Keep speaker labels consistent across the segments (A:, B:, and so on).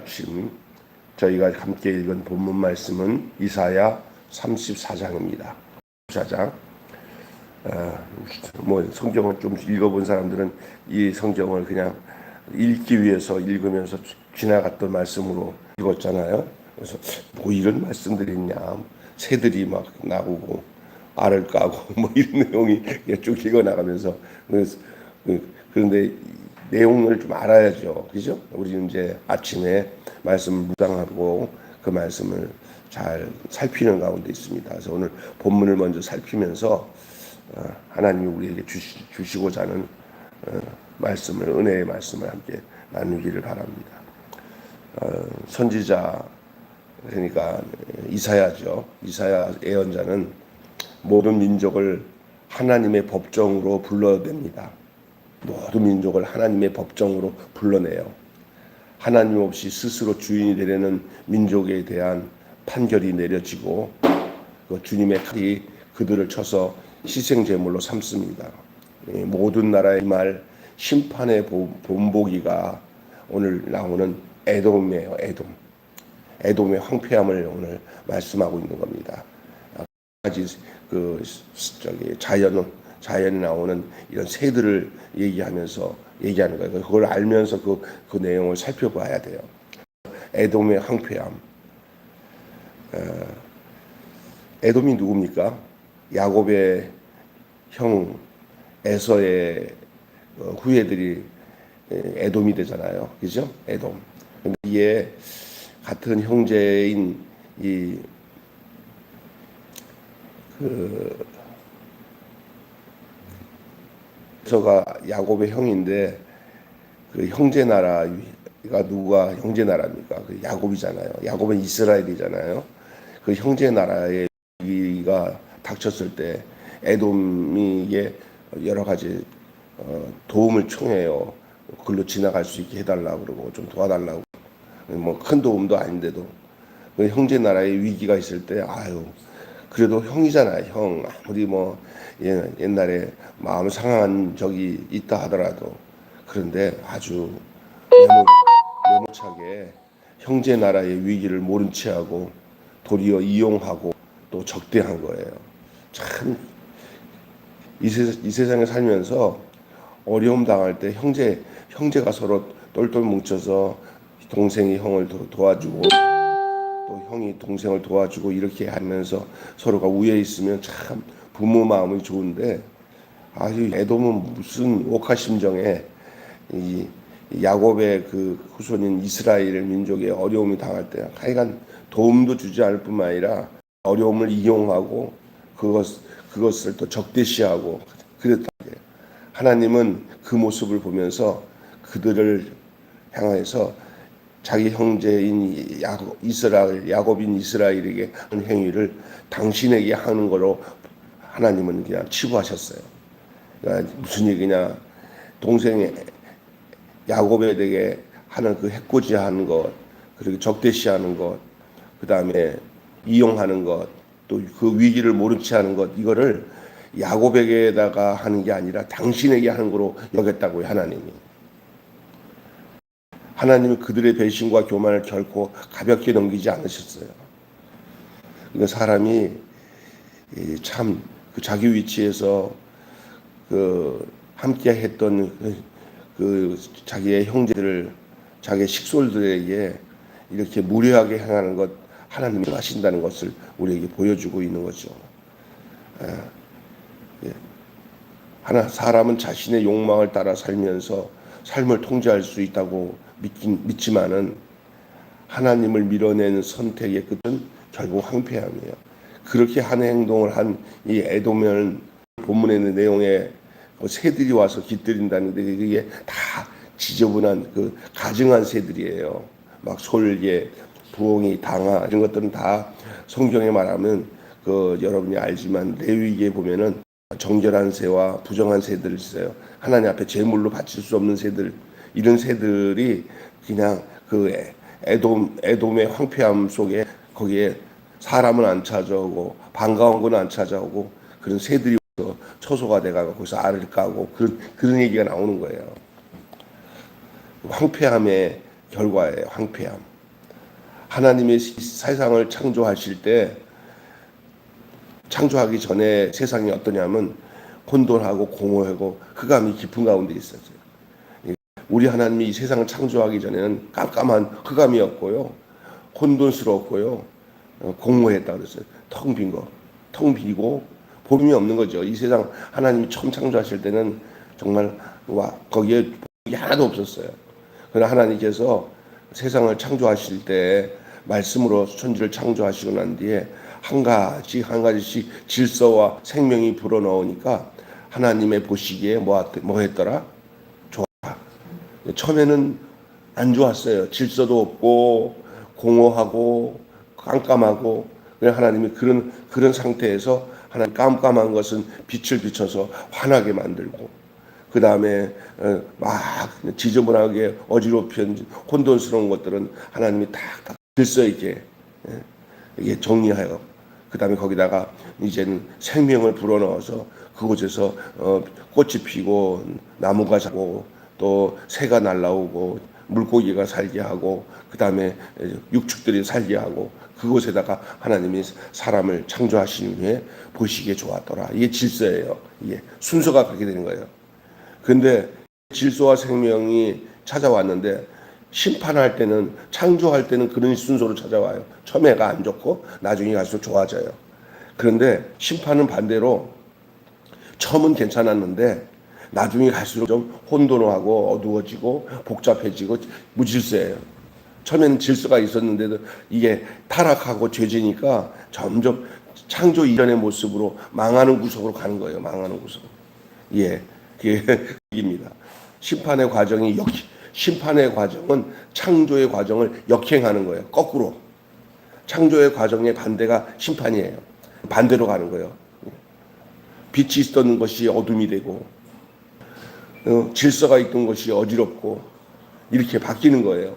A: 아침 저희가 함께 읽은 본문 말씀은 이사야 34장입니다. 34장. 뭐 성경을 좀 읽어본 사람들은 이 성경을 그냥 읽기 위해서 읽으면서 지나갔던 말씀으로 읽었잖아요. 그래서 뭐 이런 말씀들이 있냐, 새들이 막 나오고 알을 까고 뭐 이런 내용이 쭉 읽어 나가면서 그런데 내용을 좀 알아야죠, 그죠? 우리는 이제 아침에 말씀을 묵상하고 그 말씀을 잘 살피는 가운데 있습니다. 그래서 오늘 본문을 먼저 살피면서 하나님이 우리에게 주시고자 하는 말씀을, 은혜의 말씀을 함께 나누기를 바랍니다. 선지자, 그러니까 이사야죠. 이사야 예언자는 모든 민족을 하나님의 법정으로 불러냅니다. 모든 민족을 하나님의 법정으로 불러내요. 하나님 없이 스스로 주인이 되려는 민족에 대한 판결이 내려지고 그 주님의 칼이 그들을 쳐서 희생제물로 삼습니다. 모든 나라의 말 심판의 본보기가 오늘 나오는 에돔이에요. 에돔의 황폐함을 오늘 말씀하고 있는 겁니다. 자연에 나오는 이런 새들을 얘기하는 거예요. 그걸 알면서 그 내용을 살펴봐야 돼요. 에돔의 황폐함. 에돔이 누굽니까? 야곱의 형 에서의 후예들이 에돔이 되잖아요. 그죠? 에돔. 근데 이에 같은 형제인 에서가 야곱의 형인데 그 형제 나라가 누가 형제 나라입니까? 그 야곱이잖아요. 야곱은 이스라엘이잖아요. 그 형제 나라의 위기가 닥쳤을 때 에돔이게 여러 가지 도움을 청해요. 글로 지나갈 수 있게 해달라고 그러고 좀 도와달라고. 뭐 큰 도움도 아닌데도 그 형제 나라의 위기가 있을 때 그래도 형이잖아요. 형 아무리 뭐 옛날에 마음 상한 적이 있다 하더라도 그런데 아주 매몰차게 형제 나라의 위기를 모른 체하고 도리어 이용하고 또 적대한 거예요. 참 이 세상에 살면서 어려움 당할 때 형제가 서로 똘똘 뭉쳐서 동생이 형을 도와주고 또 형이 동생을 도와주고 이렇게 하면서 서로가 우애 있으면 참 부모 마음이 좋은데 아주 에돔은 무슨 옥하심정에 이 야곱의 그 후손인 이스라엘 민족의 어려움이 당할 때 하여간 도움도 주지 않을 뿐만 아니라 어려움을 이용하고 그것을 또 적대시하고 그랬다. 하나님은 그 모습을 보면서 그들을 향해서 자기 형제인 야곱인 이스라엘에게 하는 행위를 당신에게 하는 거로 하나님은 그냥 치부하셨어요. 그러니까 무슨 얘기냐? 동생 야곱에게 하는 그 해코지하는 것, 그리고 적대시하는 것, 그 다음에 이용하는 것, 또 그 위기를 모른 채 하는 것, 이거를 야곱에게다가 하는 게 아니라 당신에게 하는 거로 여겼다고요, 하나님이. 하나님은 그들의 배신과 교만을 결코 가볍게 넘기지 않으셨어요. 그러니까 사람이 참 그 자기 위치에서 그 함께 했던 그 자기의 형제들을 자기의 식솔들에게 이렇게 무례하게 행하는 것 하나님이 하신다는 것을 우리에게 보여주고 있는 거죠. 사람은 자신의 욕망을 따라 살면서 삶을 통제할 수 있다고 믿지만은 하나님을 밀어내는 선택의 끝은 결국 황폐함이에요. 그렇게 하는 행동을 한 이 에돔은 본문에 있는 내용에 새들이 와서 깃들인다는데 그게 다 지저분한 그 가증한 새들이에요. 막 솔개, 부엉이, 당아 이런 것들은 다 성경에 말하면 그 여러분이 알지만 레위기에 보면은 정결한 새와 부정한 새들이 있어요. 하나님 앞에 제물로 바칠 수 없는 새들, 이런 새들이 그냥 그 에돔의 황폐함 속에 거기에 사람은 안 찾아오고 반가운 건 안 찾아오고 그런 새들이 처소가 돼가고 거기서 알을 까고 그런 얘기가 나오는 거예요. 황폐함의 결과예요. 황폐함. 하나님의 세상을 창조하실 때, 창조하기 전에 세상이 어떠냐면 혼돈하고 공허하고 흑암이 깊은 가운데 있었어요. 우리 하나님이 이 세상을 창조하기 전에는 깜깜한 흑암이었고요, 혼돈스러웠고요, 공허했다 그랬어요. 텅 빈 거, 텅 비고 볼음이 없는 거죠. 이 세상 하나님이 처음 창조하실 때는 정말 거기에 복이 하나도 없었어요. 그러나 하나님께서 세상을 창조하실 때 말씀으로 천지를 창조하시고 난 뒤에 한 가지씩 질서와 생명이 불어넣으니까 하나님의 보시기에 뭐 했더라? 좋아. 처음에는 안 좋았어요. 질서도 없고 공허하고 깜깜하고. 하나님이 그런 상태에서 하나님 깜깜한 것은 빛을 비춰서 환하게 만들고, 그 다음에 막 지저분하게 어지럽힌 혼돈스러운 것들은 하나님이 딱 질서 있게 이게 정리하여, 그 다음에 거기다가 이제는 생명을 불어넣어서 그곳에서 꽃이 피고 나무가 자고 또 새가 날라오고 물고기가 살게 하고 그 다음에 육축들이 살게 하고, 그곳에다가 하나님이 사람을 창조하신 후에 보시기에 좋았더라. 이게 질서예요. 이게 순서가 그렇게 되는 거예요. 근데 질서와 생명이 찾아왔는데 심판할 때는, 창조할 때는 그런 순서로 찾아와요. 처음에가 안 좋고 나중에 갈수록 좋아져요. 그런데 심판은 반대로 처음은 괜찮았는데 나중에 갈수록 좀 혼돈하고 어두워지고 복잡해지고 무질서해요. 처음에는 질서가 있었는데도 이게 타락하고 죄지니까 점점 창조 이전의 모습으로 망하는 구석으로 가는 거예요. 망하는 구석으로. 예, 그게 입니다. 심판의 과정은 창조의 과정을 역행하는 거예요. 거꾸로. 창조의 과정의 반대가 심판이에요. 반대로 가는 거예요. 빛이 있었던 것이 어둠이 되고, 질서가 있던 것이 어지럽고, 이렇게 바뀌는 거예요.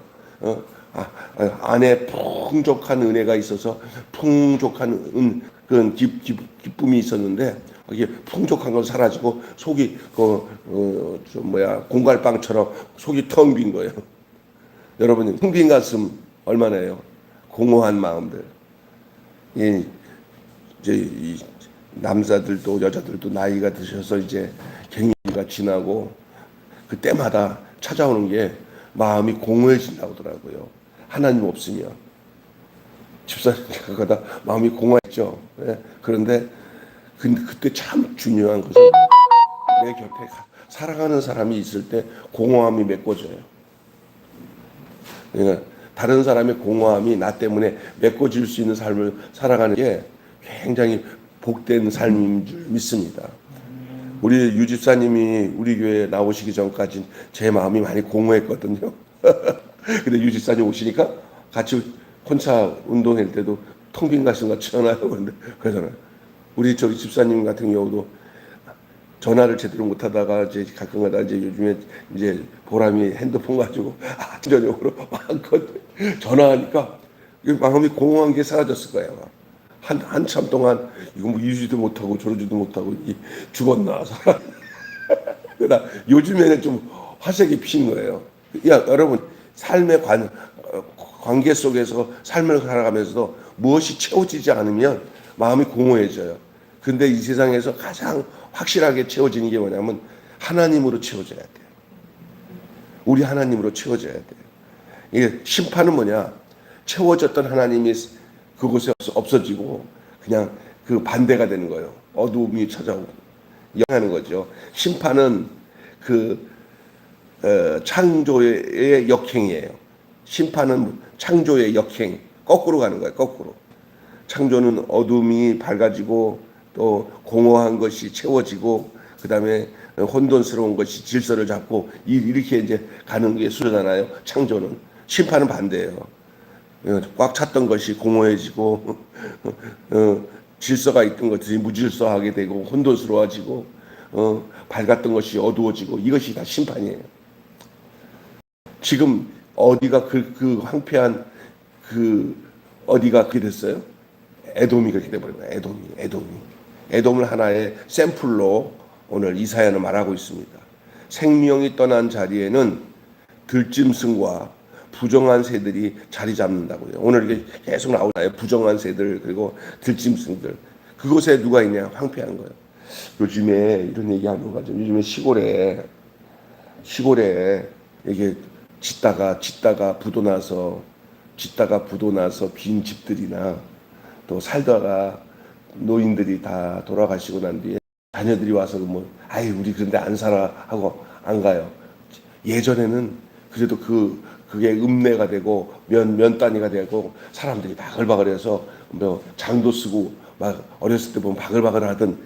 A: 안에 풍족한 은혜가 있어서 풍족한 그런 기쁨이 있었는데 이게 풍족한 건 사라지고 속이 공갈빵처럼 속이 텅 빈 거예요. 여러분, 텅 빈 가슴 얼마나요? 공허한 마음들. 이제 이 남자들도 여자들도 나이가 드셔서 이제 갱년기가 지나고 그때마다 찾아오는 게 마음이 공허해진다고 하더라고요. 하나님 없으면. 집사님 가다 마음이 공허했죠. 네. 그런데 그때 참 중요한 것은 내 곁에 사랑하는 사람이 있을 때 공허함이 메꿔져요. 그러니까 다른 사람의 공허함이 나 때문에 메꿔질 수 있는 삶을 살아가는 게 굉장히 복된 삶인 줄 믿습니다. 우리 유 집사님이 우리 교회에 나오시기 전까지 제 마음이 많이 공허했거든요. 근데 유 집사님 오시니까 같이 혼자 운동할 때도 텅 빈 가슴같이 전화요. 그러잖아요. 우리 저기 집사님 같은 경우도 전화를 제대로 못 하다가 이제 가끔가다 이제 요즘에 이제 보람이 핸드폰 가지고 저녁으로 막 전화하니까 마음이 공허한 게 사라졌을 거예요. 한참 동안 이거 뭐 이러지도 못하고 저러지도 못하고 죽었나 살았나. 그러나 요즘에는 좀 화색이 피는 거예요. 야, 여러분, 삶의 관계 속에서 삶을 살아가면서도 무엇이 채워지지 않으면 마음이 공허해져요. 근데 이 세상에서 가장 확실하게 채워지는 게 뭐냐면 하나님으로 채워져야 돼요. 우리 하나님으로 채워져야 돼요. 이게 심판은 뭐냐? 채워졌던 하나님이 그곳에 없어지고 그냥 그 반대가 되는 거예요. 어두움이 찾아오고 영하는 거죠. 심판은 창조의 역행이에요. 심판은 창조의 역행, 거꾸로 가는 거예요. 거꾸로. 창조는 어둠이 밝아지고 또 공허한 것이 채워지고 그 다음에 혼돈스러운 것이 질서를 잡고 이렇게 이제 가는 게 순서잖아요. 창조는. 심판은 반대예요. 꽉 찼던 것이 공허해지고 질서가 있던 것들이 무질서하게 되고 혼돈스러워지고 밝았던 것이 어두워지고, 이것이 다 심판이에요. 지금 어디가 그 황폐한 어디가 그렇게 됐어요? 에돔이 그렇게 돼버린 거예요. 에돔을 하나의 샘플로 오늘 이사야는 말하고 있습니다. 생명이 떠난 자리에는 들짐승과 부정한 새들이 자리 잡는다고요. 오늘 이게 계속 나오잖아요. 부정한 새들 그리고 들짐승들. 그곳에 누가 있냐? 황폐한 거예요. 요즘에 이런 얘기하는 거 가지고 요즘에 시골에 이게 짓다가 부도 나서 빈 집들이나 또 살다가 노인들이 다 돌아가시고 난 뒤에 자녀들이 와서 뭐 아이 우리 그런데 안 살아 하고 안 가요. 예전에는 그래도 그게 읍내가 되고 면 단위가 되고 사람들이 바글바글해서 뭐 장도 쓰고 막 어렸을 때 보면 바글바글 하던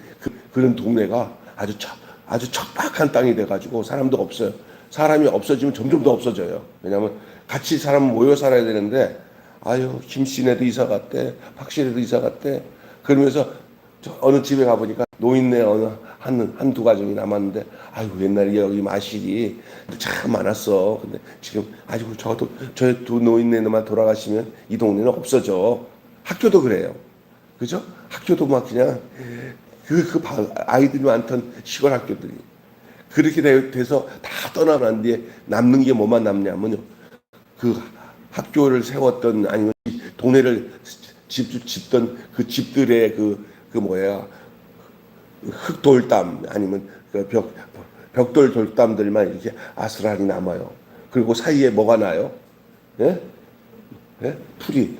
A: 그런 동네가 아주 척박한 땅이 돼가지고 사람도 없어요. 사람이 없어지면 점점 더 없어져요. 왜냐하면 같이 사람 모여 살아야 되는데 아유 김씨네도 이사 갔대, 박씨네도 이사 갔대. 그러면서 어느 집에 가보니까 노인네 어느 한두 가정이 남았는데 아유 옛날에 여기 마실이 참 많았어. 근데 지금 아이고 저희 두 노인네만 돌아가시면 이 동네는 없어져. 학교도 그래요. 그죠? 학교도 막 그냥 아이들이 많던 시골 학교들이 그렇게 돼서 다 떠나고 난 뒤에 남는 게 뭐만 남냐면요. 그 학교를 세웠던 아니면 동네를 짓던 그 집들의 그 뭐야 흙돌담 아니면 그 벽돌 돌담들만 이렇게 아스라리 남아요. 그리고 사이에 뭐가 나요? 예? 예?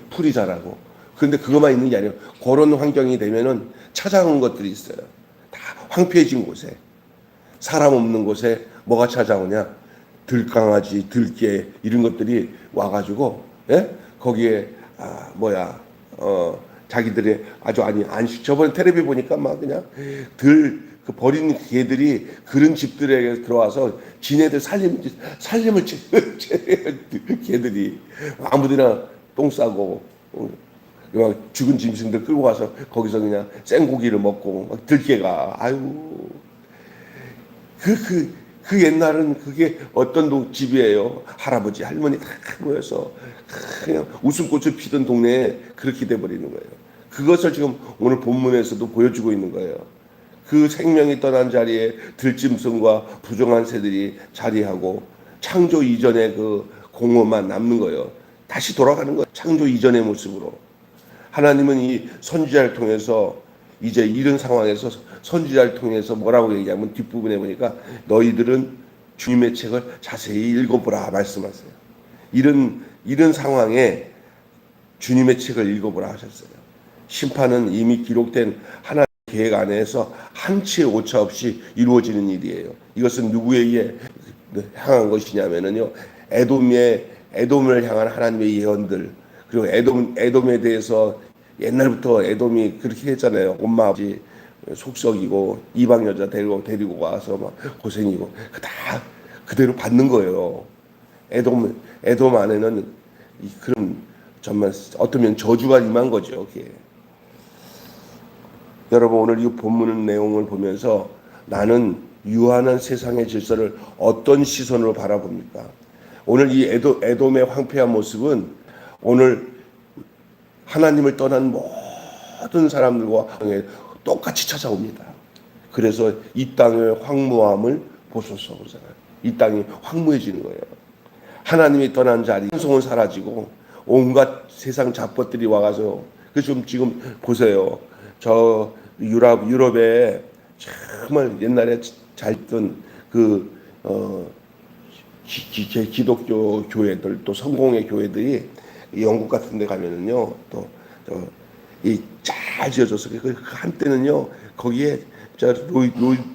A: 풀이 자라고. 그런데 그것만 있는 게 아니에요. 그런 환경이 되면은 찾아오는 것들이 있어요. 다 황폐해진 곳에 사람 없는 곳에 뭐가 찾아오냐? 들강아지, 들개 이런 것들이 와가지고 예? 거기에 자기들의 아주 안식. 저번에 텔레비 보니까 막 그냥 그 버린 개들이 그런 집들에 들어와서 지네들 살림을 개들이 아무데나 똥 싸고 막 죽은 짐승들 끌고 와서 거기서 그냥 생고기를 먹고 막 들개가 아유 그 옛날은 그게 어떤 집이에요. 할아버지 할머니 다 모여서 그냥 웃음꽃을 피던 동네에 그렇게 돼버리는 거예요. 그것을 지금 오늘 본문에서도 보여주고 있는 거예요. 그 생명이 떠난 자리에 들짐승과 부정한 새들이 자리하고 창조 이전의 그 공허만 남는 거예요. 다시 돌아가는 거예요. 창조 이전의 모습으로. 하나님은 이 선지자를 통해서 이제 이런 상황에서 선지자를 통해서 뭐라고 얘기하면 뒷부분에 보니까 너희들은 주님의 책을 자세히 읽어보라 말씀하세요. 이런 상황에 주님의 책을 읽어보라 하셨어요. 심판은 이미 기록된 하나님의 계획 안에서 한치의 오차 없이 이루어지는 일이에요. 이것은 누구에게 향한 것이냐면요. 에돔을 향한 하나님의 예언들 그리고 에돔에 대해서 옛날부터 에돔이 그렇게 했잖아요. 엄마 아버지 속썩이고 이방 여자 데리고 와서 막 고생이고 다 그대로 받는 거예요. 에돔 안에는 그런 정말 어쩌면 저주가 임한 거죠. 그게. 여러분 오늘 이 본문 내용을 보면서 나는 유한한 세상의 질서를 어떤 시선으로 바라봅니까? 오늘 이 에돔의 황폐한 모습은 오늘 하나님을 떠난 모든 사람들과 똑같이 찾아옵니다. 그래서 이 땅의 황무함을 보소서 그러잖아요. 이 땅이 황무해지는 거예요. 하나님이 떠난 자리, 찬송은 사라지고 온갖 세상 잡것들이 와가서 지금 보세요. 저 유럽에 정말 옛날에 잘 있던 기독교 교회들 또 성공의 교회들이 영국 같은 데 가면은요 또 이 잘 지어져서 그 한때는요 거기에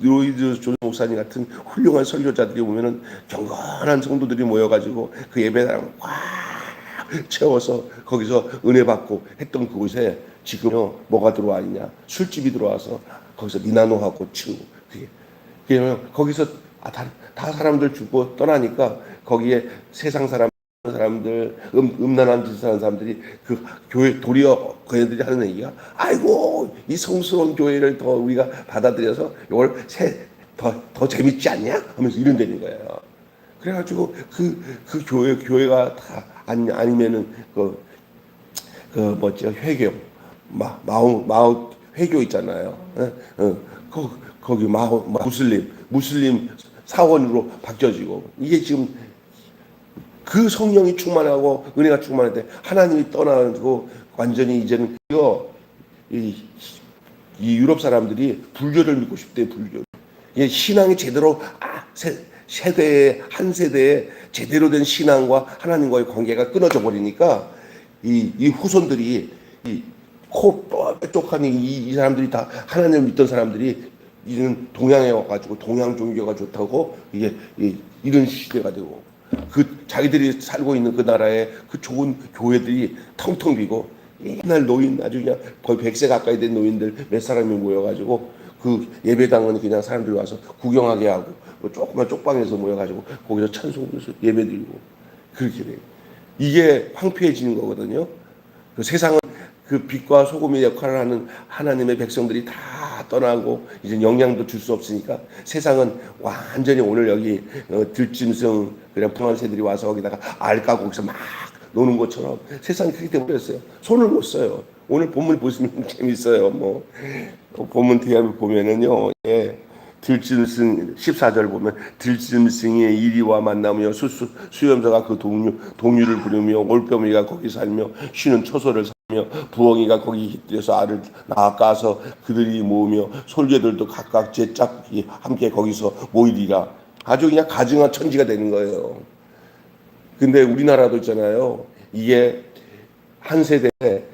A: 로이드 존 목사님 같은 훌륭한 설교자들이 오면은 경건한 성도들이 모여가지고 그 예배당을 꽉 채워서 거기서 은혜 받고 했던 그곳에 지금요 뭐가 들어와 있냐 술집이 들어와서 거기서 니나노하고 치고 그게 거기서 다 사람들 죽고 떠나니까 거기에 세상 사람들 음란한 짓을 하는 사람들이 그 교회 도리어 그애들이 하는 얘기가 아이고 이 성스러운 교회를 더 우리가 받아들여서 이걸 더 재밌지 않냐 하면서 이런다는 거예요. 그래가지고 그 교회가 다 아니면은 회교 마오 회교 있잖아요. 거기 무슬림 사원으로 바뀌어지고 이게 지금 그 성령이 충만하고 은혜가 충만한데 하나님이 떠나고 완전히 이제는 이, 이 유럽 사람들이 불교를 믿고 싶대. 불교. 이 신앙이 제대로 세대에 한 세대에 제대로 된 신앙과 하나님과의 관계가 끊어져 버리니까 이 후손들이 코 뾰족한 이 사람들이 다 하나님을 믿던 사람들이 이는 동양에 와가지고 동양 종교가 좋다고 이게 이런 시대가 되고 그 자기들이 살고 있는 그 나라의 그 좋은 교회들이 텅텅 비고 옛날 노인 아주 그냥 거의 100세 가까이 된 노인들 몇 사람이 모여가지고 그 예배당은 그냥 사람들이 와서 구경하게 하고 뭐 조그만 쪽방에서 모여가지고 거기서 찬송하면서 예배드리고 그렇게 돼요. 이게 황폐해지는 거거든요. 그 세상은 그 빛과 소금의 역할을 하는 하나님의 백성들이 다 떠나고 이제 영향도 줄 수 없으니까 세상은 완전히 오늘 여기 들짐승 그냥 풍한새들이 와서 거기다가 알 까고 거기서 막 노는 것처럼 세상이 그렇게 돼버렸어요. 손을 못 써요. 오늘 본문 보시면 재밌어요. 뭐 본문 뒤에 보면은요. 예. 들짐승 14절 보면 들짐승의 이리와 만나며 수염소가 그 동류를 부르며 올빼미가 거기 살며 쉬는 초소를 살며 부엉이가 거기 깃들여서 알을 낳아서 그들이 모으며 솔개들도 각각 제 짝이 함께 거기서 모이리라. 아주 그냥 가증한 천지가 되는 거예요. 근데 우리나라도 있잖아요. 이게 한 세대에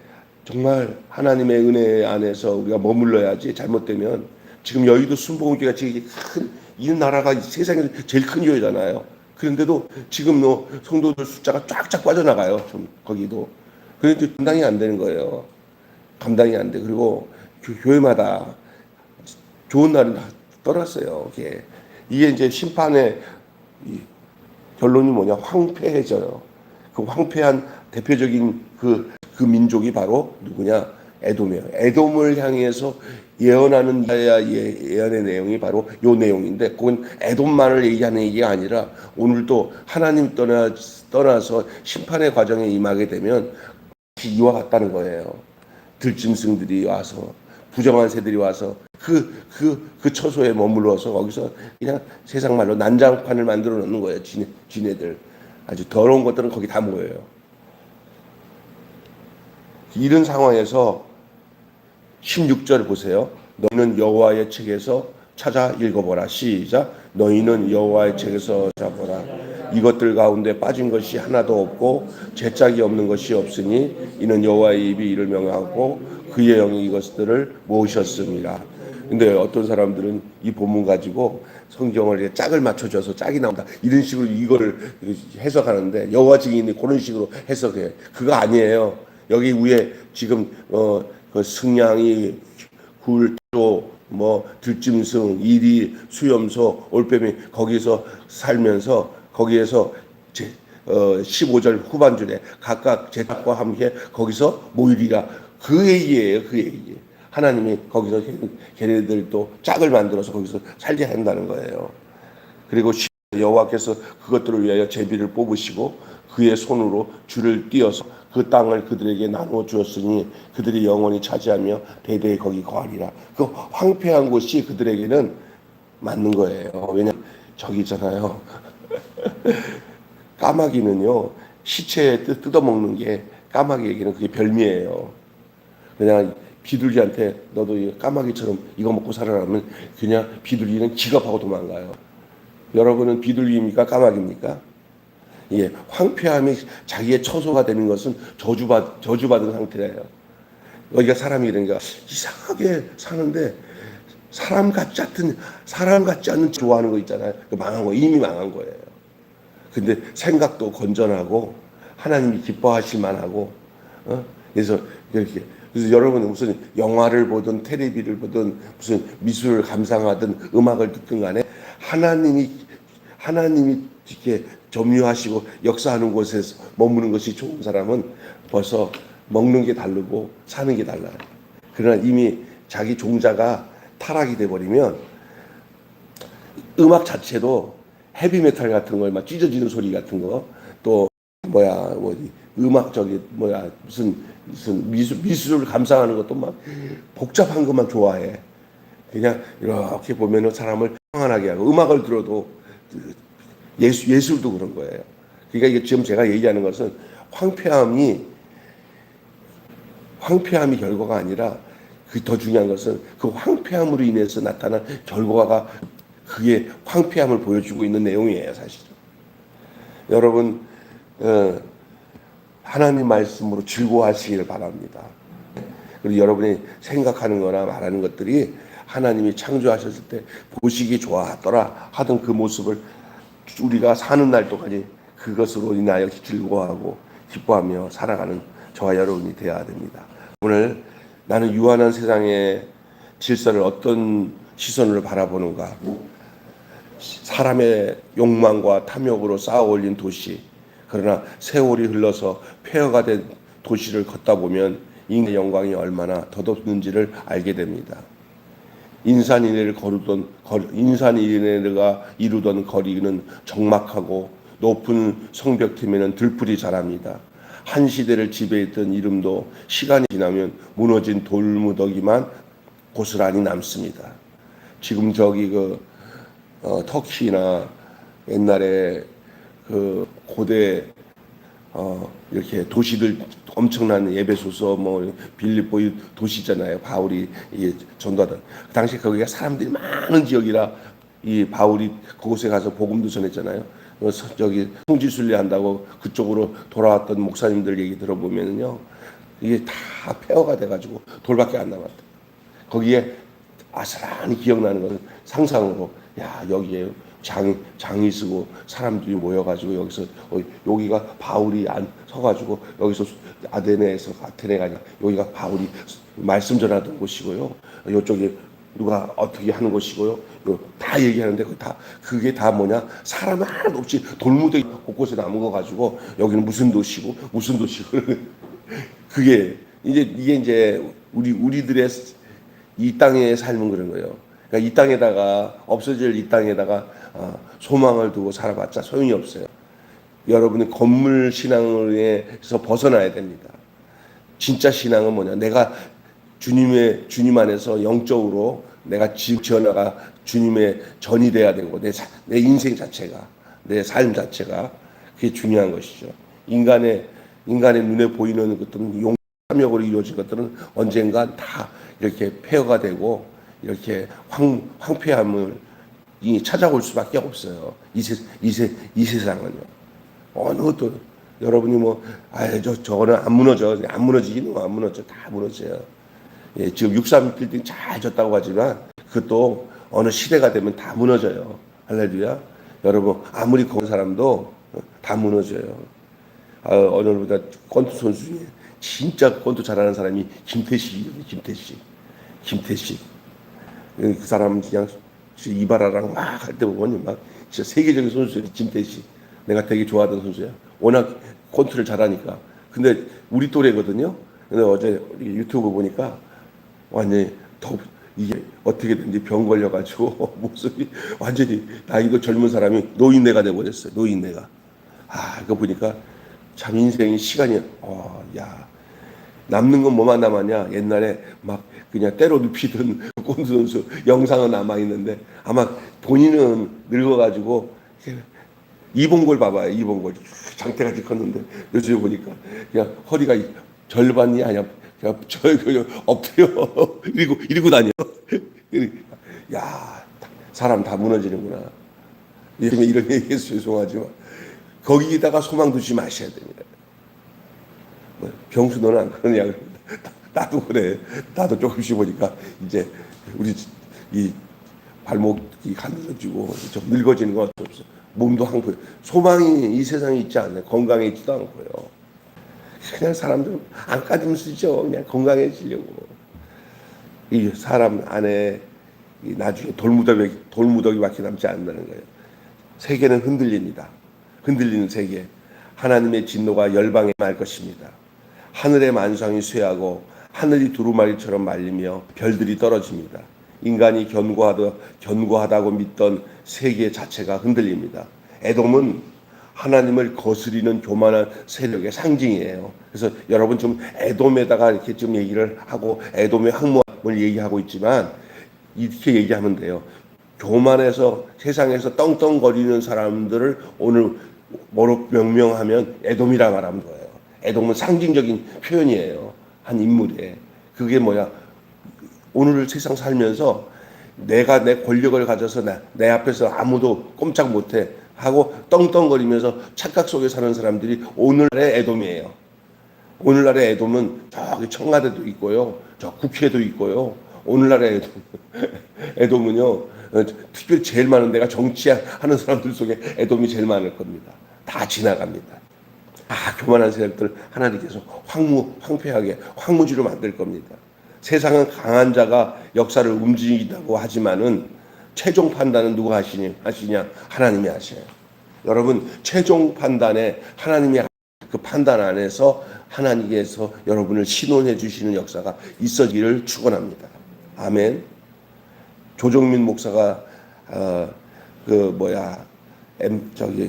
A: 정말 하나님의 은혜 안에서 우리가 머물러야지. 잘못되면 지금 여의도 순복음교회가 지금 이 나라가 세상에서 제일 큰 교회잖아요. 그런데도 지금 성도들 숫자가 쫙쫙 빠져나가요. 좀 거기도. 그런데 감당이 안 되는 거예요. 감당이 안 돼. 그리고 교회마다 좋은 날은 다 떠났어요. 이게 이제 심판의 결론이 뭐냐? 황폐해져요. 그 황폐한 대표적인 그 민족이 바로 누구냐? 에돔이에요. 에돔을 향해서 예언하는 예언의 내용이 바로 요 내용인데 그건 에돔만을 얘기하는 얘기가 아니라 오늘도 하나님 떠나서 심판의 과정에 임하게 되면 이와 같다는 거예요. 들짐승들이 와서 부정한 새들이 와서 그 처소에 머물러서 거기서 그냥 세상 말로 난장판을 만들어 놓는 거예요. 지네들 아주 더러운 것들은 거기 다 모여요. 이런 상황에서 16절 보세요. 너희는 여호와의 책에서 찾아 읽어보라. 시작. 너희는 여호와의 책에서 찾아보라. 이것들 가운데 빠진 것이 하나도 없고 죄짝이 없는 것이 없으니 이는 여호와의 입이 이를 명하고 그의 영이 이것들을 모으셨습니다. 근데 어떤 사람들은 이 본문 가지고 성경을 짝을 맞춰줘서 짝이 나온다 이런 식으로 이거를 해석하는데 여호와 증인이 그런 식으로 해석해. 그거 아니에요. 여기 위에 지금 그 승냥이, 굴조, 뭐 들짐승, 이리, 수염소, 올빼미 거기서 살면서 거기에서 15절 후반줄에 각각 제탁과 함께 거기서 모이리라. 그 얘기예요. 그 얘기. 하나님이 거기서 걔네들도 짝을 만들어서 거기서 살게 한다는 거예요. 그리고 여호와께서 그것들을 위하여 제비를 뽑으시고 그의 손으로 줄을 띄어서 그 땅을 그들에게 나누어 주었으니 그들이 영원히 차지하며 대대에 거기 거하리라. 그 황폐한 곳이 그들에게는 맞는 거예요. 왜냐하면 저기 있잖아요. 까마귀는요. 시체 뜯어먹는 게 까마귀에게는 그게 별미예요. 그냥 비둘기한테 너도 까마귀처럼 이거 먹고 살아라면 그냥 비둘기는 기겁하고 도망가요. 여러분은 비둘기입니까? 까마귀입니까? 예, 황폐함이 자기의 처소가 되는 것은 저주받은 상태예요. 여기가 사람이 그러니까 이상하게 사는데 사람 같지 않는 좋아하는 거 있잖아요. 망한 거, 이미 망한 거예요. 근데 생각도 건전하고 하나님이 기뻐하실 만하고 그래서 여러분은 무슨 영화를 보든 텔레비를 보든 무슨 미술을 감상하든 음악을 듣든 간에 하나님이 이렇게 점유하시고 역사하는 곳에서 머무는 것이 좋은 사람은 벌써 먹는 게 다르고 사는 게 달라요. 그러나 이미 자기 종자가 타락이 돼버리면 음악 자체도 헤비메탈 같은 걸 막 찢어지는 소리 같은 거 또 음악 무슨 미술을 감상하는 것도 막 복잡한 것만 좋아해. 그냥 이렇게 보면은 사람을 평안하게 하고 음악을 들어도 예술도 그런 거예요. 그러니까 이게 지금 제가 얘기하는 것은 황폐함이 결과가 아니라 그 더 중요한 것은 그 황폐함으로 인해서 나타난 결과가 그게 황폐함을 보여주고 있는 내용이에요, 사실은. 여러분 하나님 말씀으로 즐거워하시기를 바랍니다. 그리고 여러분이 생각하는 거나 말하는 것들이 하나님이 창조하셨을 때 보시기 좋아하더라 하던 그 모습을 우리가 사는 날까지 그것으로 인하여 즐거워하고 기뻐하며 살아가는 저와 여러분이 되어야 됩니다. 오늘 나는 유한한 세상의 질서를 어떤 시선으로 바라보는가? 사람의 욕망과 탐욕으로 쌓아 올린 도시, 그러나 세월이 흘러서 폐허가 된 도시를 걷다 보면 인간의 영광이 얼마나 덧없는지를 알게 됩니다. 인산인해가 이루던 거리는 적막하고 높은 성벽 틈에는 들풀이 자랍니다. 한 시대를 지배했던 이름도 시간이 지나면 무너진 돌무더기만 고스란히 남습니다. 지금 저기 터키나 옛날에 그 고대 이렇게 도시들 엄청난 에베소서 빌립보 도시잖아요. 바울이 전도하던 그 당시 거기가 사람들이 많은 지역이라 이 바울이 그곳에 가서 복음도 전했잖아요. 저기 성지순례 한다고 그쪽으로 돌아왔던 목사님들 얘기 들어보면요, 이게 다 폐허가 돼가지고 돌밖에 안 남았다. 거기에 아슬아슬히 기억나는 것은 상상으로, 야 여기에 장이 쓰고 사람들이 모여가지고 여기서 여기가 바울이 서가지고 여기서 아테네가 아니라 여기가 바울이 말씀 전하던 곳이고요. 이쪽에 누가 어떻게 하는 것이고요. 다 얘기하는데 그게 다 뭐냐? 사람 하나도 없이 돌무더기 곳곳에 남은 거 가지고 여기는 무슨 도시고 무슨 도시고 그게 이제 우리들의 이 땅의 삶은 그런 거예요. 그러니까 이 땅에다가 없어질 이 땅에다가 소망을 두고 살아봤자 소용이 없어요. 여러분은 건물 신앙에서 벗어나야 됩니다. 진짜 신앙은 뭐냐? 내가 주님 안에서 영적으로 내가 지어나가 주님의 전이 돼야 되고 내 인생 자체가, 내 삶 자체가 그게 중요한 것이죠. 인간의 눈에 보이는 것들은 탐욕으로 이루어진 것들은 언젠가 다 이렇게 폐허가 되고 이렇게 황폐함을 찾아올 수밖에 없어요. 이 세상은요. 어느 것도 여러분이 저거는 안 무너지기는 안 무너져. 다 무너져요. 예, 지금 63 빌딩 잘 졌다고 하지만 그것도 어느 시대가 되면 다 무너져요. 할렐루야. 여러분 아무리 거운 사람도 다 무너져요. 오늘보다 권투 선수 중에 진짜 권투 잘하는 사람이 김태식. 그 사람은 그냥 이바라랑 막 할 때 보면 막 진짜 세계적인 선수예요. 김태식. 내가 되게 좋아하던 선수야. 워낙 권투를 잘하니까. 근데 우리 또래거든요. 근데 어제 유튜브 보니까 완전히 이게 어떻게 된지 병 걸려가지고 모습이 완전히 나이도 젊은 사람이 노인네가 돼버렸어요. 노인네가. 이거 보니까 참 인생이 시간이 야 남는 건 뭐만 남았냐? 옛날에 막 그냥 때로 눕히던 꼰두 선수 영상은 남아 있는데 아마 본인은 늙어가지고 이봉골 봐봐요. 이봉골 장태같이 컸는데 요즘에 보니까 그냥 허리가 절반이 아니야. 그냥 엎드려 이러고 다녀. 야 사람 다 무너지는구나. 이런 얘기해서 죄송하지만 거기다가 소망 두지 마셔야 됩니다. 병수 너는 안 그러냐? 나도 그래. 나도 조금씩 보니까 이제 우리 이 발목이 가늘어지고 좀 늙어지는 건 어쩔 수 없어. 몸도 항상 소망이 이 세상에 있지 않아요. 건강에 있지도 않고요. 그냥 사람들 안까지면 쓰죠. 그냥 건강해지려고. 이 사람 안에 나중에 돌무더기밖에 남지 않는다는 거예요. 세계는 흔들립니다. 흔들리는 세계. 하나님의 진노가 열방에 말 것입니다. 하늘의 만상이 쇠하고 하늘이 두루마리처럼 말리며 별들이 떨어집니다. 인간이 견고하다고 믿던 세계 자체가 흔들립니다. 에돔은 하나님을 거스리는 교만한 세력의 상징이에요. 그래서 여러분 좀 에돔에다가 이렇게 좀 얘기를 하고 에돔의 항모함을 얘기하고 있지만 이렇게 얘기하면 돼요. 교만해서 세상에서 떵떵거리는 사람들을 오늘 뭐로 명명하면 에돔이라 말하면 거예요. 에돔은 상징적인 표현이에요. 한 인물에. 그게 뭐야? 오늘 세상 살면서 내가 내 권력을 가져서 내 앞에서 아무도 꼼짝 못해 하고 떵떵거리면서 착각 속에 사는 사람들이 오늘의 에돔이에요. 오늘날의 에돔은 저기 청와대도 있고요, 저 국회도 있고요. 오늘날의 에돔은요, 특별히 제일 많은 데가 정치하는 사람들 속에 에돔이 제일 많을 겁니다. 다 지나갑니다. 교만한 세력들 하나님께서 황폐하게 황무지로 만들 겁니다. 세상은 강한 자가 역사를 움직인다고 하지만은 최종 판단은 누가 하시냐? 하나님이 하셔요. 여러분, 최종 판단에 하나님의 그 판단 안에서 하나님께서 여러분을 신원해 주시는 역사가 있어지기를 축원합니다. 아멘. 조정민 목사가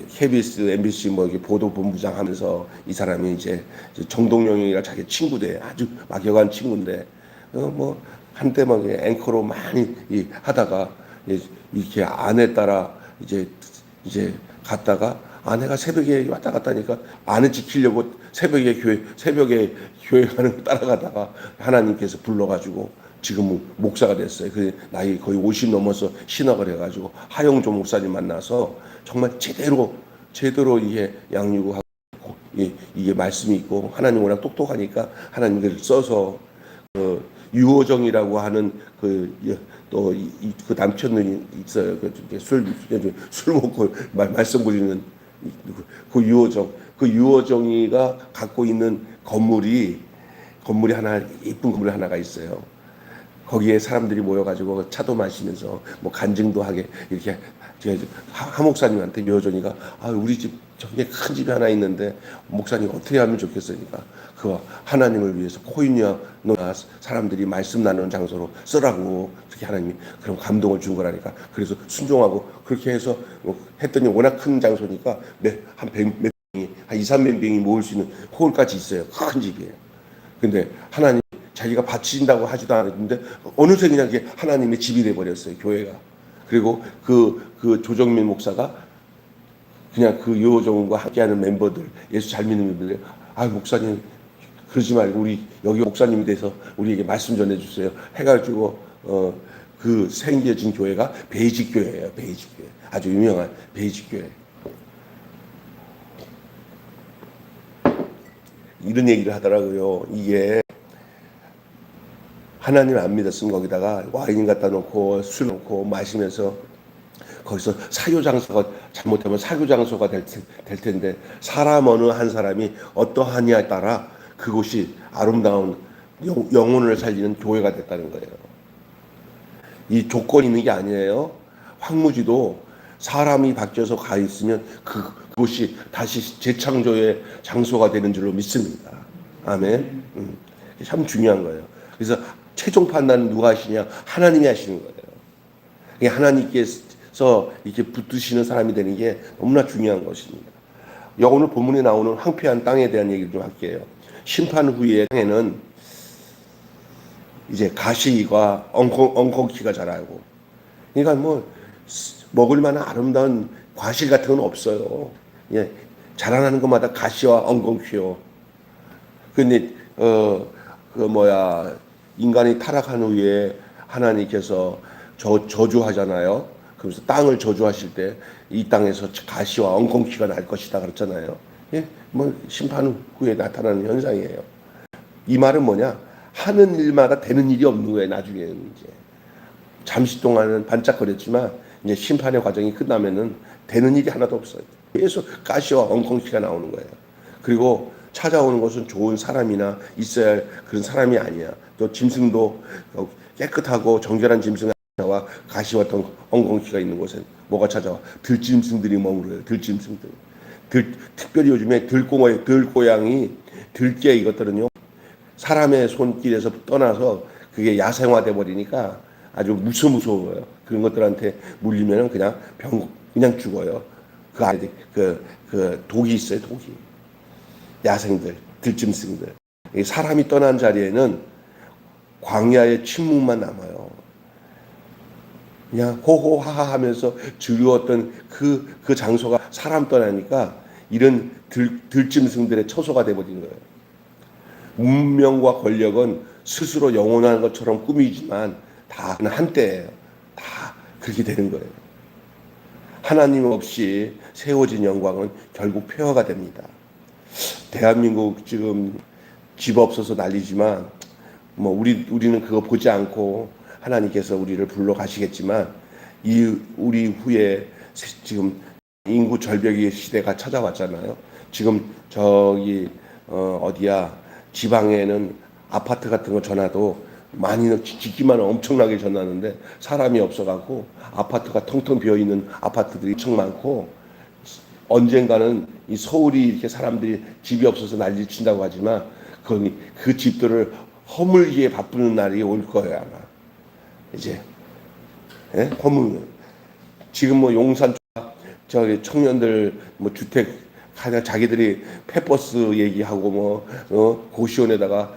A: KBS, MBC 보도 본부장 하면서 이 사람이 이제 정동영이랑 자기 친구대, 아주 막역한 친구인데 한때 앵커로 많이 하다가 이렇게 아내 따라 이제 갔다가 아내가 새벽에 왔다 갔다 하니까 아내 지키려고 새벽에 교회 가는 거 따라가다가 하나님께서 불러가지고 지금은 목사가 됐어요. 그 나이 거의 50 넘어서 신학을 해가지고 하영조 목사님 만나서 정말 제대로 이게 양육하고 이게 말씀이 있고 하나님 워낙 똑똑하니까 하나님을 써서 유호정이라고 하는 또 그 남편이 있어요. 술 먹고 말씀 부리는 그 유호정이가 갖고 있는 건물이 하나, 예쁜 건물 하나가 있어요. 거기에 사람들이 모여가지고 차도 마시면서 간증도 하게 이렇게 하 목사님한테 유호정이가 우리 집 저기 큰 집이 하나 있는데 목사님 어떻게 하면 좋겠으니까 그 하나님을 위해서 코인이나 사람들이 말씀 나누는 장소로 쓰라고 그렇게 하나님이 그런 감동을 준 거라니까. 그래서 순종하고 그렇게 해서 했더니 워낙 큰 장소니까 한 100명이 한 2, 300명이 모을 수 있는 홀까지 있어요. 큰 집이에요. 근데 하나님 자기가 바친다고 하지도 않았는데 어느새 그냥 하나님의 집이 돼버렸어요, 교회가. 그리고 그 조정민 목사가 그냥 그 유호정과 함께하는 멤버들, 예수 잘 믿는 멤버들, 목사님 그러지 말고 우리 여기 목사님이 돼서 우리에게 말씀 전해주세요 해가지고 그 생겨진 교회가 베이직 교회예요. 베이직 교회, 아주 유명한 베이직 교회. 이런 얘기를 하더라고요. 이게 하나님 안 믿었으면 거기다가 와인 갖다 놓고 술 놓고 마시면서 거기서 사교장소가 잘못하면 사교장소가 될 텐데 사람 어느 한 사람이 어떠하냐에 따라 그곳이 아름다운 영혼을 살리는 교회가 됐다는 거예요. 이 조건이 있는 게 아니에요. 황무지도 사람이 바뀌어서 가 있으면 그곳이 다시 재창조의 장소가 되는 줄로 믿습니다. 아멘. 참 중요한 거예요. 그래서 최종 판단은 누가 하시냐? 하나님이 하시는 거예요. 하나님께서 이렇게 붙드시는 사람이 되는 게 너무나 중요한 것입니다. 오늘 본문에 나오는 황폐한 땅에 대한 얘기를 좀 할게요. 심판 후에 땅에는 이제 가시가 엉겅퀴가 자라고, 그러니까 먹을 만한 아름다운 과실 같은 건 없어요. 자라나는 것마다 가시와 엉겅퀴요. 근데 인간이 타락한 후에 하나님께서 저주하잖아요. 그래서 땅을 저주하실 때 이 땅에서 가시와 엉겅퀴가 날 것이다 그랬잖아요. 심판 후에 나타나는 현상이에요. 이 말은 뭐냐? 하는 일마다 되는 일이 없는 거예요. 나중에는 이제 잠시 동안은 반짝거렸지만 이제 심판의 과정이 끝나면은 되는 일이 하나도 없어요. 계속 가시와 엉겅퀴가 나오는 거예요. 그리고 찾아오는 것은 좋은 사람이나 있어야 할 그런 사람이 아니야. 또 짐승도 깨끗하고 정결한 짐승 나와 가시와 엉겅퀴가 있는 곳에 뭐가 찾아와? 들짐승들이 머무르요. 들짐승들. 특별히 요즘에 들고양이, 들깨 이것들은요, 사람의 손길에서 떠나서 그게 야생화돼 버리니까 아주 무서워요. 그런 것들한테 물리면 그냥 죽어요. 그 안에 그 독이 있어요. 독이. 야생들, 들짐승들. 사람이 떠난 자리에는 광야의 침묵만 남아요. 그냥 호호하하 하면서 즐거웠던 그 장소가 사람 떠나니까 이런 들짐승들의 처소가 되어버린 거예요. 문명과 권력은 스스로 영원한 것처럼 꾸미지만 다 한때예요. 다 그렇게 되는 거예요. 하나님 없이 세워진 영광은 결국 폐허가 됩니다. 대한민국 지금 집 없어서 난리지만 우리는 그거 보지 않고 하나님께서 우리를 불러 가시겠지만 우리 후에 지금 인구 절벽의 시대가 찾아왔잖아요. 지금 저기 어디야 지방에는 아파트 같은 거 전화도 많이 짓기만 엄청나게 전화하는데 사람이 없어갖고 아파트가 텅텅 비어있는 아파트들이 엄청 많고, 언젠가는 이 서울이 이렇게 사람들이 집이 없어서 난리 친다고 하지만 그 집들을 허물기에 바쁘는 날이 올 거예요 아마. 이제 지금 용산 저기 청년들 주택 하나 자기들이 페버스 얘기하고 고시원에다가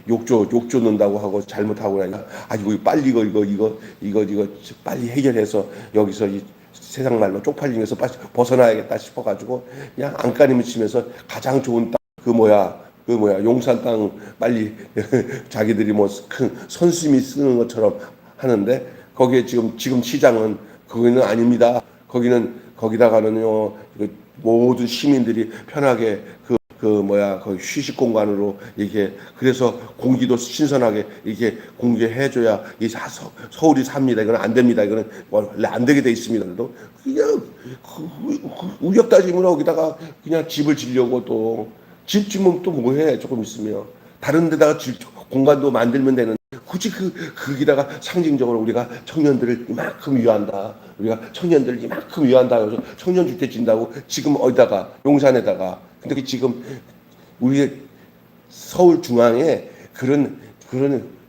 A: 욕조 넣는다고 하고 잘못하고 나니까 이거 빨리 이거 빨리 해결해서 여기서 이 세상 말로 쪽팔리면서 빨리 벗어나야겠다 싶어가지고 그냥 안간힘을 치면서 가장 좋은 땅 용산 땅 빨리 자기들이 큰 선수님이 쓰는 것처럼 하는데, 거기에 지금 시장은 거기는 아닙니다. 거기다가는요 모든 시민들이 편하게 거기 휴식 공간으로 이렇게, 그래서 공기도 신선하게 이렇게 공개해줘야 이 서울이 삽니다. 이건 안 됩니다. 이거는 원래 안 되게 돼 있습니다. 그래도 그냥 우격 따짐으로 거기다가 그냥 집을 지려고, 또 집 지으면 또 뭐해 조금 있으면 다른 데다가 공간도 만들면 되는. 굳이 거기다가 상징적으로 우리가 청년들을 이만큼 위한다. 우리가 청년들을 이만큼 위한다. 그래서 청년주택 진다고 지금 어디다가 용산에다가. 근데 지금 우리 서울 중앙에 그런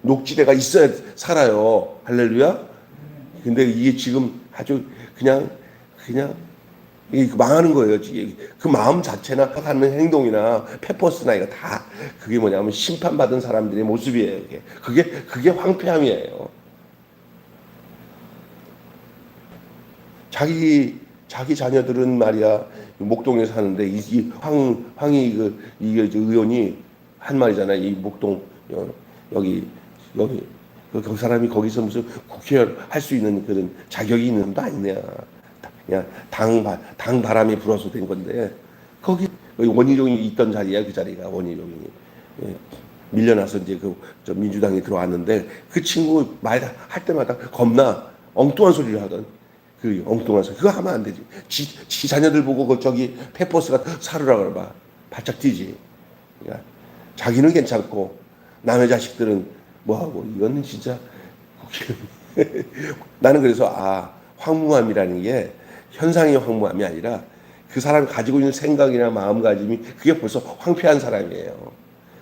A: 녹지대가 있어야 살아요. 할렐루야. 근데 이게 지금 아주 그냥 이게 망하는 거예요. 그 마음 자체나 하는 행동이나 페퍼스나 이거 다 그게 뭐냐면 심판받은 사람들의 모습이에요. 그게 황폐함이에요. 자기 자녀들은 말이야 목동에 사는데 황희 이게 의원이 한 말이잖아요. 이 목동 여기 그 사람이 거기서 무슨 국회의원 할 수 있는 그런 자격이 있는 거 아니냐. 그냥 당 바람이 불어서 된 건데, 거기 원희룡이 있던 자리야. 그 자리가 원희룡이 밀려나서 이제 저 민주당이 들어왔는데, 그 친구 말할 때마다 겁나 엉뚱한 소리를 하던 엉뚱한 소리. 그거 하면 안 되지. 지 자녀들 보고 저기 페퍼스가 사르라 그러봐 바짝 뛰지. 그러니까 자기는 괜찮고 남의 자식들은 뭐하고. 이거는 진짜 나는 그래서 황무함이라는 게 현상의 황무함이 아니라 그 사람이 가지고 있는 생각이나 마음가짐이 그게 벌써 황폐한 사람이에요.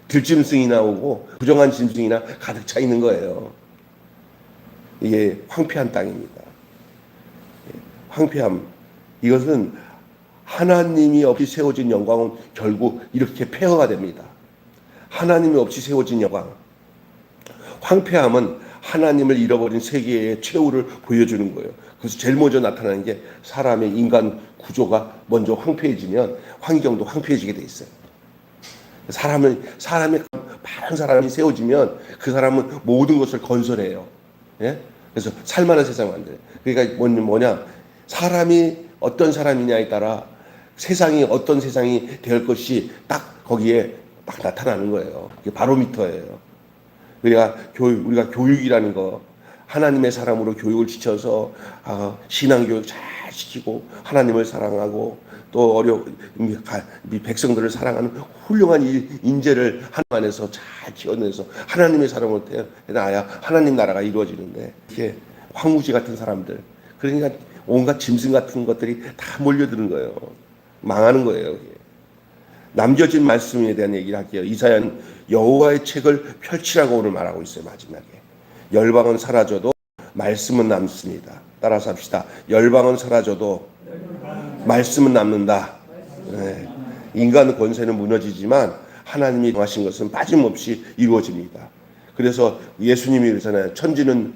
A: 들짐승이 나오고 부정한 짐승이나 가득 차 있는 거예요. 이게 황폐한 땅입니다. 황폐함. 이것은 하나님이 없이 세워진 영광은 결국 이렇게 폐허가 됩니다. 하나님이 없이 세워진 영광. 황폐함은 하나님을 잃어버린 세계의 최후를 보여주는 거예요. 그래서 제일 먼저 나타나는 게 사람의 인간 구조가 먼저 황폐해지면 환경도 황폐해지게 돼 있어요. 사람의 바른 사람이 세워지면 그 사람은 모든 것을 건설해요. 예? 그래서 살만한 세상을 만들어요. 그러니까 뭐냐? 사람이 어떤 사람이냐에 따라 세상이 어떤 세상이 될 것이 딱 거기에 딱 나타나는 거예요. 그게 바로미터예요. 그러니까 우리가 교육이라는 거, 하나님의 사람으로 교육을 지쳐서 신앙교육 잘 시키고 하나님을 사랑하고 또 백성들을 사랑하는 훌륭한 인재를 하나님 안에서 잘 키워내서 하나님의 사람으로 태어나야 하나님 나라가 이루어지는데, 이렇게 황무지 같은 사람들, 그러니까 온갖 짐승 같은 것들이 다 몰려드는 거예요. 망하는 거예요. 그게. 남겨진 말씀에 대한 얘기를 할게요. 이사야는 여호와의 책을 펼치라고 오늘 말하고 있어요. 마지막에 열방은 사라져도 말씀은 남습니다. 따라서 합시다. 열방은 사라져도 말씀은 남는다. 네. 인간의 권세는 무너지지만 하나님이 정하신 것은 빠짐없이 이루어집니다. 그래서 예수님이 그러잖아요. 천지는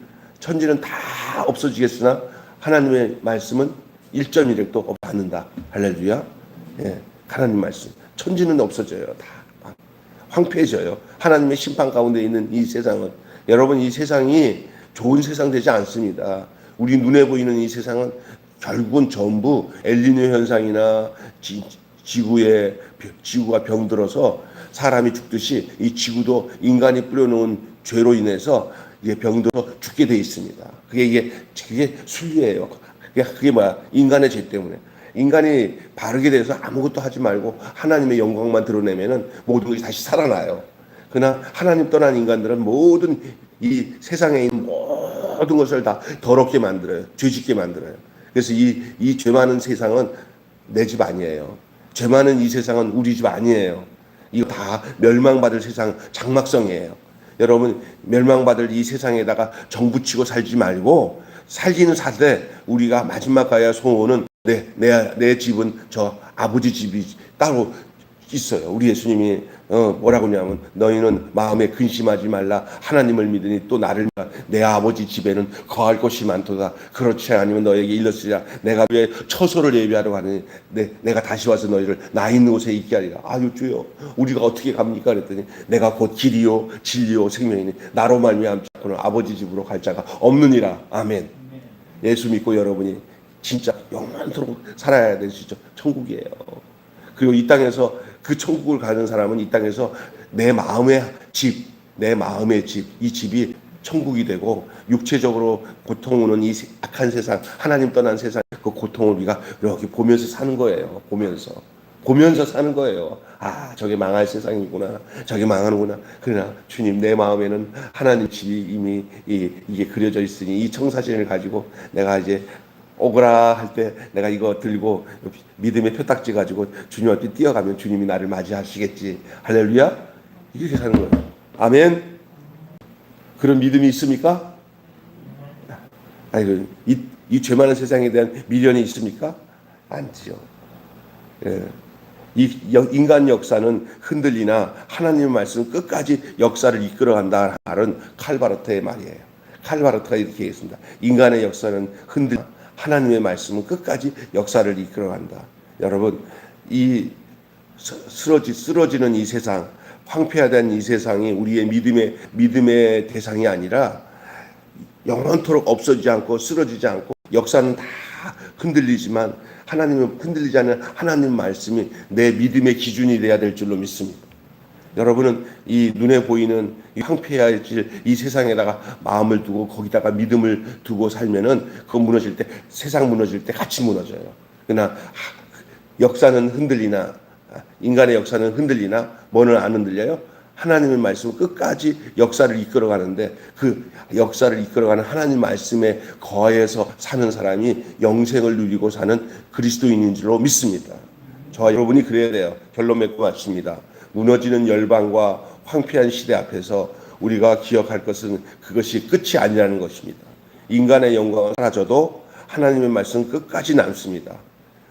A: 다 없어지겠으나 하나님의 말씀은 1.1획도 없지 않는다. 할렐루야. 예. 하나님 말씀. 천지는 없어져요. 다 황폐해져요. 하나님의 심판 가운데 있는 이 세상은, 여러분, 이 세상이 좋은 세상 되지 않습니다. 우리 눈에 보이는 이 세상은 결국은 전부 엘니뇨 현상이나 지구가 병들어서 사람이 죽듯이 이 지구도 인간이 뿌려놓은 죄로 인해서 이게 병들어 죽게 돼 있습니다. 그게 순리예요. 그게 뭐야? 인간의 죄 때문에. 인간이 바르게 돼서 아무것도 하지 말고 하나님의 영광만 드러내면은 모든 것이 다시 살아나요. 그러나 하나님 떠난 인간들은 모든 이 세상에 있는 모든 것을 다 더럽게 만들어요. 죄짓게 만들어요. 그래서 이 죄 많은 세상은 내 집 아니에요. 죄 많은 이 세상은 우리 집 아니에요. 이거 다 멸망받을 세상, 장막성이에요. 여러분, 멸망받을 이 세상에다가 정붙이고 살지 말고, 살기는 사되 우리가 마지막 가야 소원은 내 집은 저 아버지 집이 따로 있어요. 우리 예수님이 뭐라고 하냐면, 너희는 마음에 근심하지 말라. 하나님을 믿으니 또 나를 믿으라. 내 아버지 집에는 거할 곳이 많도다. 그렇지 않으면 너에게 일렀으리라. 내가 왜 처소를 예비하러 가느니 내가 다시 와서 너희를 나 있는 곳에 있게 하리라. 아유 주여, 우리가 어떻게 갑니까? 그랬더니 내가 곧 길이요 진리요 생명이니 나로 말미암지 않고는 아버지 집으로 갈 자가 없느니라. 아멘. 예수 믿고 여러분이 진짜 영원토록 살아야 될 수 있죠. 천국이에요. 그리고 이 땅에서 그 천국을 가는 사람은 이 땅에서 내 마음의 집, 이 집이 천국이 되고, 육체적으로 고통 오는 이 악한 세상, 하나님 떠난 세상, 그 고통을 우리가 이렇게 보면서 사는 거예요. 보면서 사는 거예요. 아, 저게 망할 세상이구나. 저게 망하는구나. 그러나 주님, 내 마음에는 하나님 집이 이미 이게 그려져 있으니 이 청사진을 가지고 내가 이제 오거라 할 때 내가 이거 들고 믿음의 표딱지 가지고 주님 앞에 뛰어가면 주님이 나를 맞이하시겠지. 할렐루야. 이렇게 사는 거예요. 아멘. 그런 믿음이 있습니까? 아니, 이 죄 많은 세상에 대한 미련이 있습니까? 아니죠. 예. 이 인간 역사는 흔들리나 하나님의 말씀은 끝까지 역사를 이끌어간다는 말은 칼바르트의 말이에요. 칼바르트가 이렇게 했습니다. 인간의 역사는 흔들리나 하나님의 말씀은 끝까지 역사를 이끌어간다. 여러분, 이 쓰러지는 이 세상, 황폐화된 이 세상이 우리의 믿음의 대상이 아니라 영원토록 없어지지 않고 쓰러지지 않고, 역사는 다 흔들리지만 하나님은 흔들리지 않는 하나님 말씀이 내 믿음의 기준이 돼야 될 줄로 믿습니다. 여러분은 이 눈에 보이는 이 황폐해질 이 세상에다가 마음을 두고 거기다가 믿음을 두고 살면은 그거 무너질 때, 세상 무너질 때 같이 무너져요. 그러나 역사는 흔들리나, 인간의 역사는 흔들리나 뭐는 안 흔들려요? 하나님의 말씀은 끝까지 역사를 이끌어가는데, 그 역사를 이끌어가는 하나님 말씀에 거해서 사는 사람이 영생을 누리고 사는 그리스도인인 줄로 믿습니다. 저와 여러분이 그래야 돼요. 결론 맺고 마칩니다. 무너지는 열방과 황폐한 시대 앞에서 우리가 기억할 것은 그것이 끝이 아니라는 것입니다. 인간의 영광은 사라져도 하나님의 말씀은 끝까지 남습니다.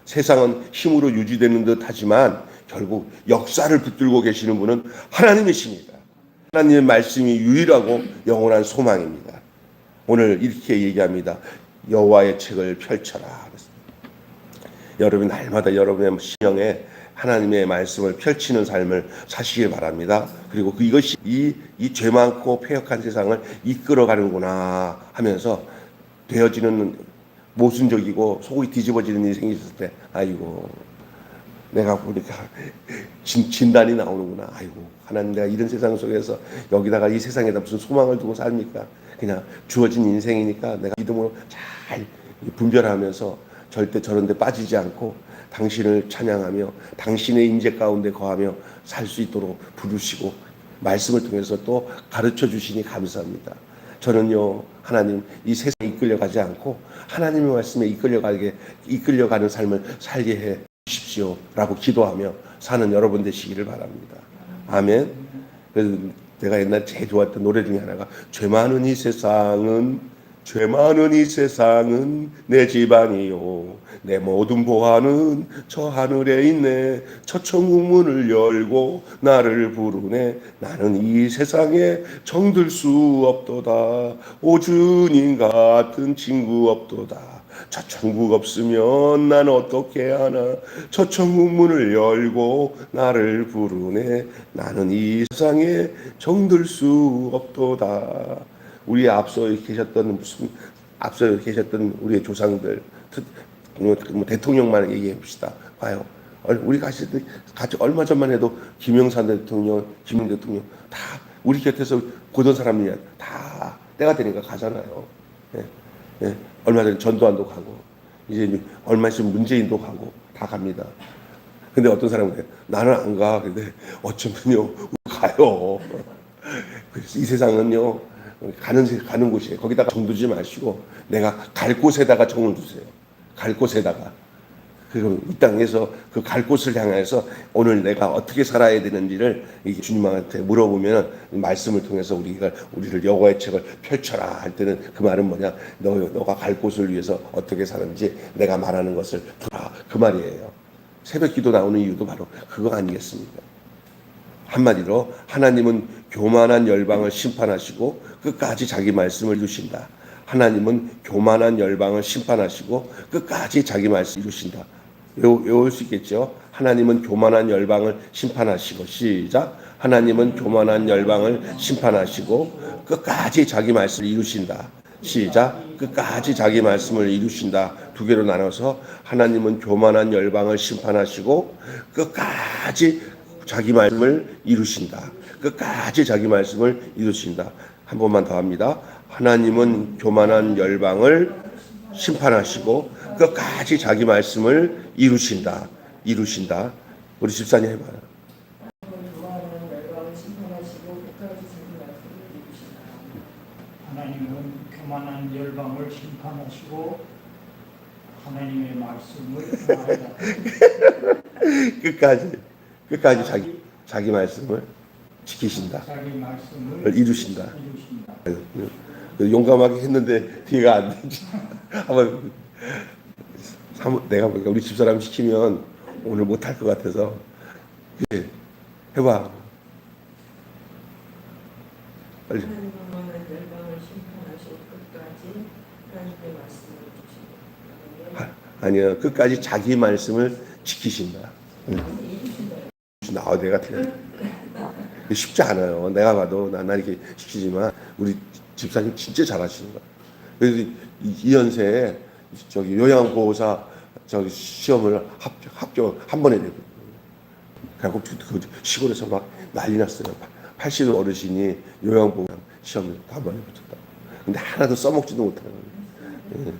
A: 세상은 힘으로 유지되는 듯 하지만 결국 역사를 붙들고 계시는 분은 하나님이십니다. 하나님의 말씀이 유일하고 영원한 소망입니다. 오늘 이렇게 얘기합니다. 여호와의 책을 펼쳐라. 여러분, 날마다 여러분의 심령에 하나님의 말씀을 펼치는 삶을 사시길 바랍니다. 그리고 이것이 이 죄 많고 폐역한 세상을 이끌어가는구나 하면서 되어지는 모순적이고 속이 뒤집어지는 일이 생겼을 때, 아이고, 내가 보니까 진단이 나오는구나. 아이고, 하나님, 내가 이런 세상 속에서 여기다가 이 세상에다 무슨 소망을 두고 삽니까? 그냥 주어진 인생이니까 내가 믿음으로 잘 분별하면서 절대 저런 데 빠지지 않고 당신을 찬양하며 당신의 임재 가운데 거하며 살 수 있도록 부르시고 말씀을 통해서 또 가르쳐 주시니 감사합니다. 저는요, 하나님, 이 세상에 이끌려가지 않고 하나님의 말씀에 이끌려가는 삶을 살게 해 주십시오 라고 기도하며 사는 여러분 되시기를 바랍니다. 아멘. 그래서 내가 옛날 제일 좋아했던 노래 중에 하나가, 죄 많은 이 세상은 죄 많은 이 세상은 내 집안이요 내 모든 보화는 저 하늘에 있네. 천천국 문을 열고 나를 부르네. 나는 이 세상에 정들 수 없도다. 오 주님 같은 친구 없도다. 저 천국 없으면 난 어떻게 하나. 저 천국 문을 열고 나를 부르네. 나는 이 세상에 정들 수 없도다. 우리 앞서 계셨던 우리의 조상들, 뭐 대통령만 얘기해 봅시다. 봐요. 우리 같이 얼마 전만 해도 김영삼 대통령, 김영 대통령 다 우리 곁에서 보던 사람이야. 다 때가 되니까 가잖아요. 예, 예. 얼마 전에 전두환도 가고 이제 얼마 있으면 문재인도 가고 다 갑니다. 근데 어떤 사람은 나는 안 가. 근데 어쩌면요 가요. 그래서 이 세상은요 가는 곳이에요. 거기다가 정 두지 마시고 내가 갈 곳에다가 정을 두세요. 갈 곳에다가. 그리고 이 땅에서 그 갈 곳을 향해서 오늘 내가 어떻게 살아야 되는지를 주님한테 물어보면 말씀을 통해서 우리를 여호와의 책을 펼쳐라 할 때는 그 말은 뭐냐? 너가 갈 곳을 위해서 어떻게 사는지 내가 말하는 것을 들어라 그 말이에요. 새벽 기도 나오는 이유도 바로 그거 아니겠습니까? 한마디로 하나님은 교만한 열방을 심판하시고 끝까지 자기 말씀을 이루신다. 하나님은 교만한 열방을 심판하시고 끝까지 자기 말씀을 이루신다. 외울 수 있겠죠? 하나님은 교만한 열방을 심판하시고 시작. 하나님은 교만한 열방을 심판하시고 끝까지 자기 말씀을 이루신다. 시작. 끝까지 자기 말씀을 이루신다. 두 개로 나눠서 하나님은 교만한 열방을 심판하시고 끝까지 자기 말씀을 이루신다. 끝까지 자기 말씀을 이루신다. 한 번만 더 합니다. 하나님은 교만한 열방을 심판하시고 끝까지 자기 말씀을 이루신다. 이루신다. 우리 집사님 해봐요.
B: 하나님은 교만한 열방을 심판하시고 하나님의 말씀을 전하다.
A: 끝까지 자기 말씀을 지키신다.
B: 자기 말씀을
A: 이루신다. 용감하게 했는데 뒤가 안 되지. 한번 내가 보니까 우리 집사람 시키면 오늘 못할 것 같아서 해봐. 빨리.
C: 하나님은 열방을 심판하시고 끝까지 하나님의 말씀을 주시고
A: 아니요, 끝까지 자기 말씀을 지키신다. 내가 틀려. 쉽지 않아요. 내가 봐도 난 이렇게 시키지만 우리 집사님 진짜 잘하시는 거야. 그래서 이 연세에 요양보호사 시험을 합격 한 번에 되고, 그래갖고 그 시골에서 막 난리 났어요. 80 어르신이 요양보호사 시험을 한 번에 붙었다. 근데 하나도 써먹지도 못하는 거예요.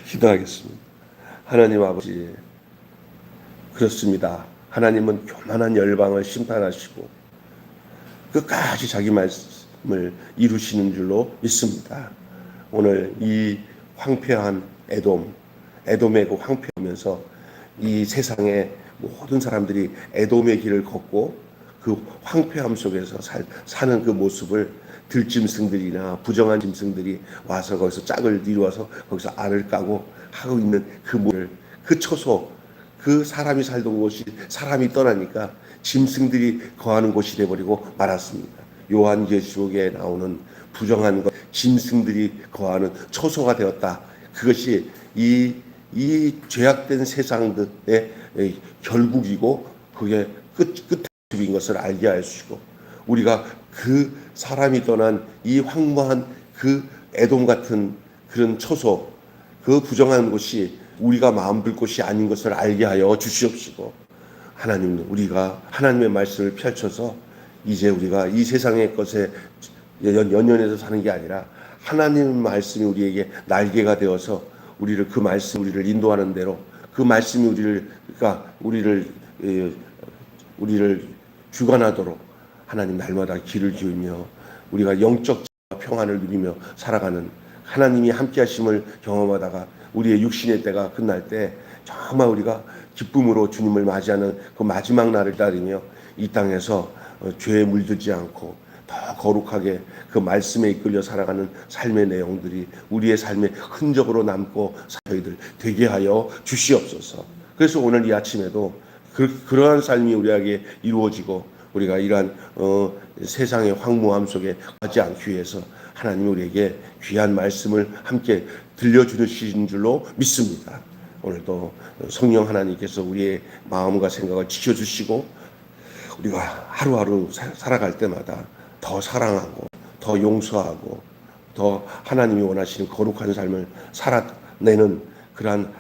A: 기도하겠습니다. 하나님 아버지, 그렇습니다. 하나님은 교만한 열방을 심판하시고 끝까지 자기 말씀을 이루시는 줄로 믿습니다. 오늘 이 황폐한 에돔의 그 황폐하면서 이 세상의 모든 사람들이 에돔의 길을 걷고 그 황폐함 속에서 사는 그 모습을 들짐승들이나 부정한 짐승들이 와서 거기서 짝을 이루어서 거기서 알을 까고 하고 있는 그 모습을, 그 초소, 그 사람이 살던 곳이 사람이 떠나니까 짐승들이 거하는 곳이 되어버리고 말았습니다. 요한계시록에 나오는 부정한 것, 짐승들이 거하는 초소가 되었다. 그것이 이 죄악된 세상의 결국이고 그게 끝인 것을 알게 하시고, 우리가 그 사람이 떠난 이 황무한 그 에돔 같은 그런 초소, 그 부정한 곳이 우리가 마음 둘 곳이 아닌 것을 알게 하여 주시옵시고, 하나님, 우리가 하나님의 말씀을 펼쳐서 이제 우리가 이 세상의 것에 연연해서 사는 게 아니라 하나님의 말씀이 우리에게 날개가 되어서 우리를 그 말씀, 우리를 인도하는 대로 그 말씀이 우리를 주관하도록 하나님 날마다 길을 기울이며 우리가 영적 평안을 누리며 살아가는, 하나님이 함께 하심을 경험하다가 우리의 육신의 때가 끝날 때 정말 우리가 기쁨으로 주님을 맞이하는 그 마지막 날을 기다리며 이 땅에서 죄에 물들지 않고 더 거룩하게 그 말씀에 이끌려 살아가는 삶의 내용들이 우리의 삶의 흔적으로 남고 저희들 되게 하여 주시옵소서. 그래서 오늘 이 아침에도 그러한 삶이 우리에게 이루어지고 우리가 이러한 세상의 황무함 속에 가지 않기 위해서 하나님이 우리에게 귀한 말씀을 함께 들려주시는 줄로 믿습니다. 오늘도 성령 하나님께서 우리의 마음과 생각을 지켜주시고 우리가 하루하루 살아갈 때마다 더 사랑하고 더 용서하고 더 하나님이 원하시는 거룩한 삶을 살아내는 그러한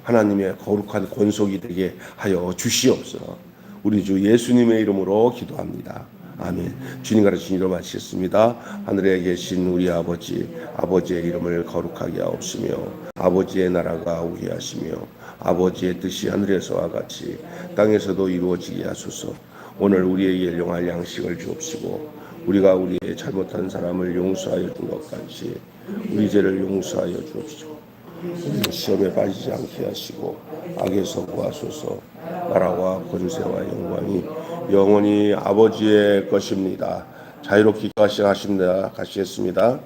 A: 하나님의 거룩한 권속이 되게 하여 주시옵소서. 우리 주 예수님의 이름으로 기도합니다. 아멘. 주님 가르친 이로 마치겠습니다. 하늘에 계신 우리 아버지, 아버지의 이름을 거룩하게 하옵시며 아버지의 나라가 오게 하시며 아버지의 뜻이 하늘에서와 같이 땅에서도 이루어지게 하소서. 오늘 우리에게 일용할 양식을 주옵시고 우리가 우리의 잘못한 사람을 용서하여 준 것 같이 우리 죄를 용서하여 주옵시고 우리를 시험에 빠지지 않게 하시고 악에서 구하소서. 나라와 권세와 영광이 영원히 아버지의 것입니다. 자유롭게 가시겠습니다.